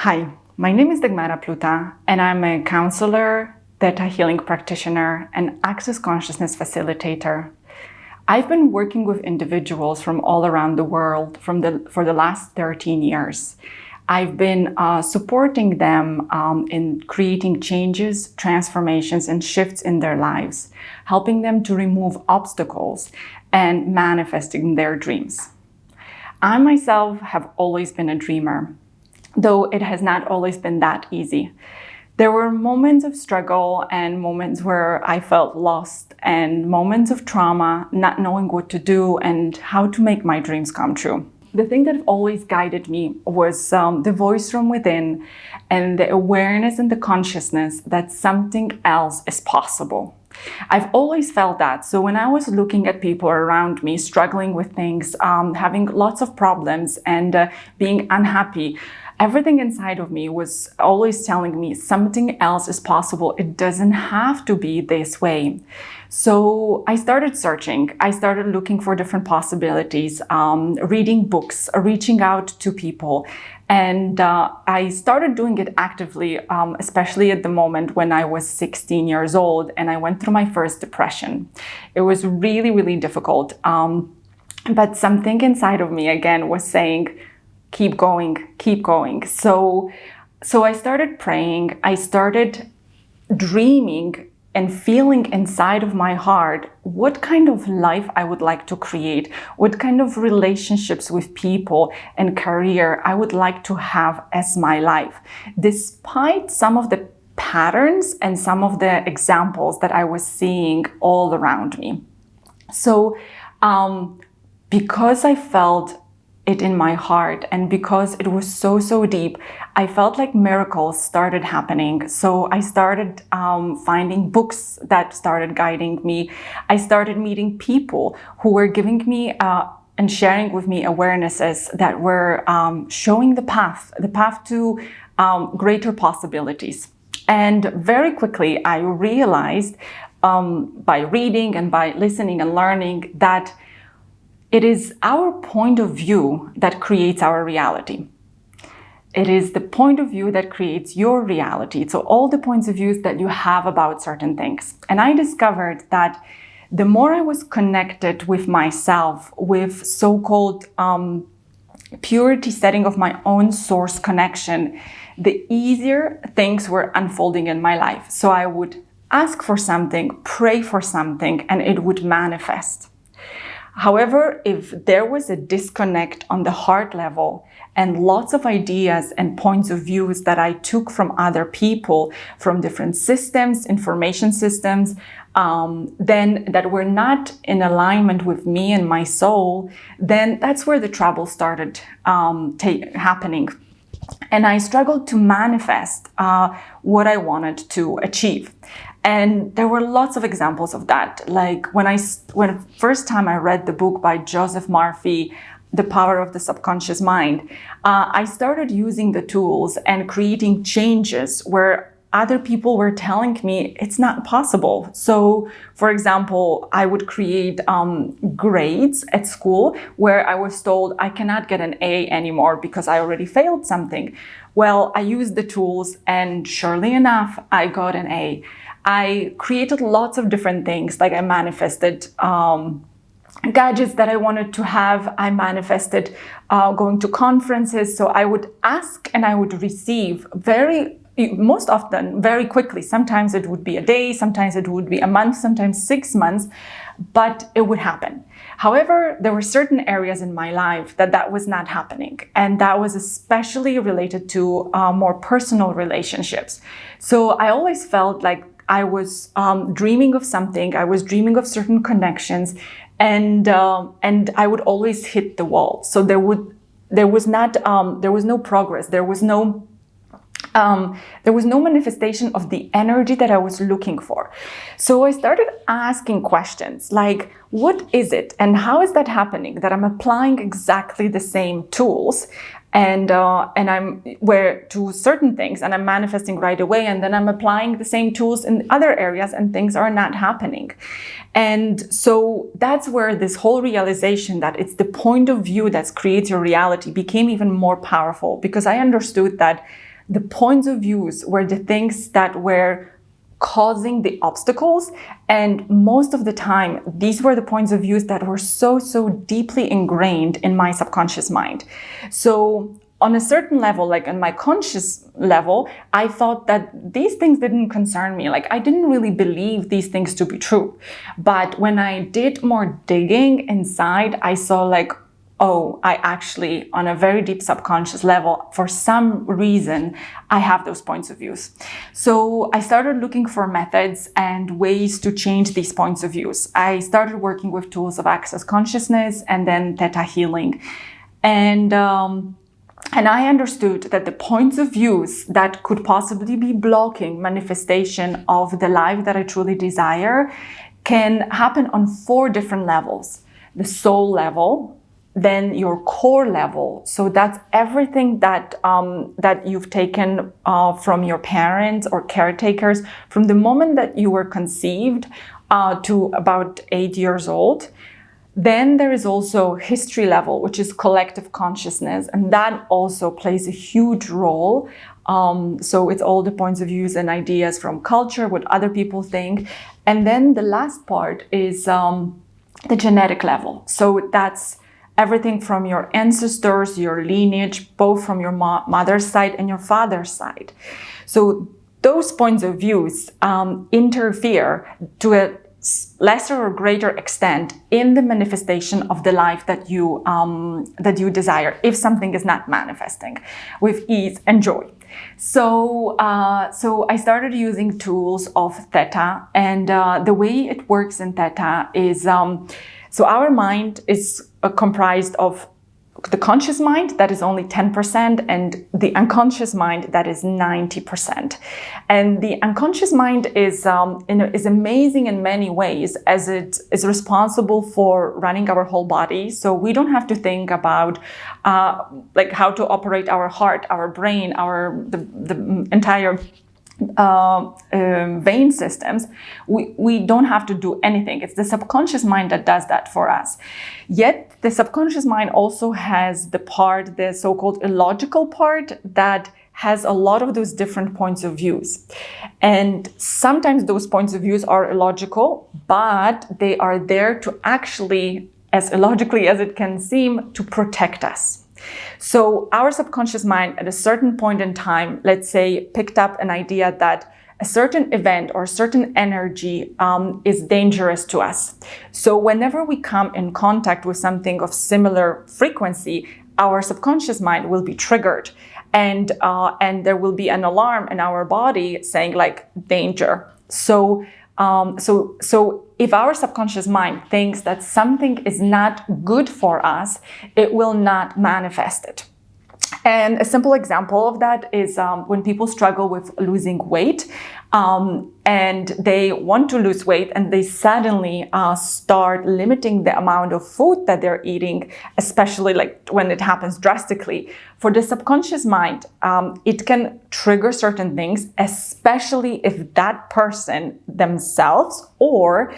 Hi, my name is Dagmara Pluta, and I'm a counselor, theta healing practitioner, and access consciousness facilitator. I've been working with individuals from all around the world for the last 13 years. I've been supporting them in creating changes, transformations, and shifts in their lives, helping them to remove obstacles and manifesting their dreams. I myself have always been a dreamer, though it has not always been that easy. There were moments of struggle and moments where I felt lost and moments of trauma, not knowing what to do and how to make my dreams come true. The thing that always guided me was the voice from within and the awareness and the consciousness that something else is possible. I've always felt that. So when I was looking at people around me struggling with things, having lots of problems and being unhappy, everything inside of me was always telling me something else is possible. It doesn't have to be this way. So I started searching. I started looking for different possibilities, reading books, reaching out to people. And I started doing it actively, especially at the moment when I was 16 years old and I went through my first depression. It was really, really difficult. But something inside of me, again, was saying, keep going, keep going. So I started praying. I started dreaming and feeling inside of my heart what kind of life I would like to create, what kind of relationships with people and career I would like to have as my life, despite some of the patterns and some of the examples that I was seeing all around me. So because I felt it in my heart and because it was so deep, I felt like miracles started happening. So I started finding books that started guiding me. I started meeting people who were giving me and sharing with me awarenesses that were showing the path to greater possibilities. And very quickly I realized by reading and by listening and learning that it is our point of view that creates our reality. It is the point of view that creates your reality. So all the points of views that you have about certain things. And I discovered that the more I was connected with myself, with so-called purity setting of my own source connection, the easier things were unfolding in my life. So I would ask for something, pray for something, and it would manifest. However, if there was a disconnect on the heart level and lots of ideas and points of views that I took from other people, from different systems, information systems, then that were not in alignment with me and my soul, then that's where the trouble started happening. And I struggled to manifest what I wanted to achieve. And there were lots of examples of that. Like when first time I read the book by Joseph Murphy, The Power of the Subconscious Mind, I started using the tools and creating changes where other people were telling me it's not possible. So, for example, I would create grades at school where I was told I cannot get an A anymore because I already failed something. Well, I used the tools and surely enough, I got an A. I created lots of different things, like I manifested gadgets that I wanted to have. I manifested going to conferences. So I would ask and I would receive most often very quickly. Sometimes it would be a day, sometimes it would be a month, sometimes 6 months, but it would happen. However, there were certain areas in my life that was not happening. And that was especially related to more personal relationships. So I always felt like I was dreaming of something. I was dreaming of certain connections, and I would always hit the wall. So there was no progress. There was no manifestation of the energy that I was looking for. So I started asking questions like, what is it and how is that happening that I'm applying exactly the same tools and I'm to certain things and I'm manifesting right away, and then I'm applying the same tools in other areas and things are not happening. And so that's where this whole realization that it's the point of view that creates your reality became even more powerful, because I understood that the points of views were the things that were causing the obstacles. And most of the time, these were the points of views that were so deeply ingrained in my subconscious mind. So on a certain level, like on my conscious level, I thought that these things didn't concern me. Like I didn't really believe these things to be true. But when I did more digging inside, I saw like, oh, I actually, on a very deep subconscious level, for some reason, I have those points of views. So I started looking for methods and ways to change these points of views. I started working with tools of access consciousness and then theta healing. And I understood that the points of views that could possibly be blocking manifestation of the life that I truly desire can happen on 4 different levels. The soul level, then your core level. So that's everything that you've taken from your parents or caretakers from the moment that you were conceived to about 8 years old. Then there is also history level, which is collective consciousness, and that also plays a huge role. So it's all the points of views and ideas from culture, what other people think. And then the last part is the genetic level. So that's everything from your ancestors, your lineage, both from your mother's side and your father's side. So those points of views interfere to a lesser or greater extent in the manifestation of the life that you desire, if something is not manifesting with ease and joy. So I started using tools of theta, and the way it works in theta is so our mind is comprised of the conscious mind, that is only 10%, and the unconscious mind, that is 90%. And the unconscious mind is amazing in many ways, as it is responsible for running our whole body. So we don't have to think about like how to operate our heart, our brain, the entire vein systems. We don't have to do anything. It's the subconscious mind that does that for us. Yet the subconscious mind also has the so-called illogical part, that has a lot of those different points of views. And sometimes those points of views are illogical, but they are there to actually, as illogically as it can seem, to protect us. So our subconscious mind at a certain point in time, let's say, picked up an idea that a certain event or a certain energy is dangerous to us. So whenever we come in contact with something of similar frequency, our subconscious mind will be triggered, and there will be an alarm in our body saying like danger. So if our subconscious mind thinks that something is not good for us, it will not manifest it. And a simple example of that is when people struggle with losing weight, and they want to lose weight, and they suddenly start limiting the amount of food that they're eating, especially like when it happens drastically. For the subconscious mind, it can trigger certain things, especially if that person themselves or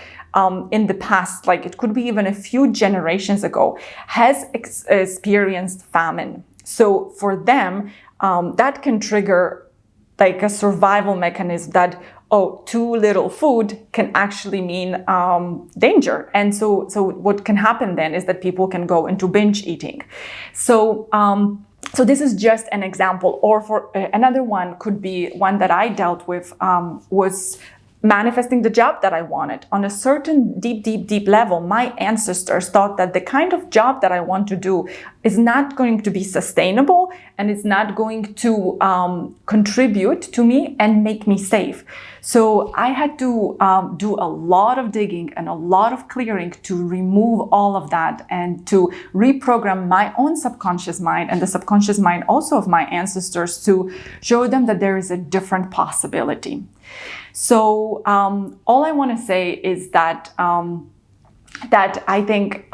in the past, like it could be even a few generations ago, has experienced famine. So for them, that can trigger like a survival mechanism that, oh, too little food can actually mean danger. And so what can happen then is that people can go into binge eating. So this is just an example. Or for another one could be one that I dealt with was manifesting the job that I wanted. On a certain deep level, my ancestors thought that the kind of job that I want to do is not going to be sustainable, and it's not going to contribute to me and make me safe. So I had to do a lot of digging and a lot of clearing to remove all of that and to reprogram my own subconscious mind and the subconscious mind also of my ancestors to show them that there is a different possibility. So all I want to say is that I think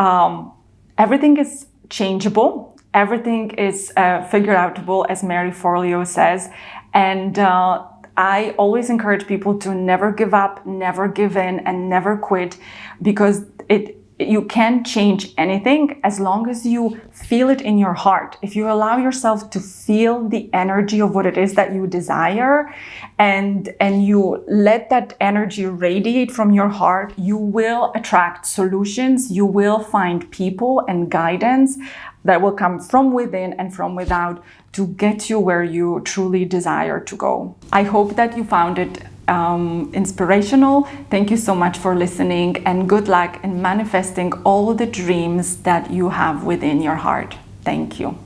everything is changeable, everything is figure outable, as Mary Forleo says, and I always encourage people to never give up, never give in, and never quit, because you can't change anything as long as you feel it in your heart. If you allow yourself to feel the energy of what it is that you desire, and you let that energy radiate from your heart, you will attract solutions. You will find people and guidance that will come from within and from without to get you where you truly desire to go. I hope that you found it inspirational. Thank you so much for listening, and good luck in manifesting all the dreams that you have within your heart. Thank you.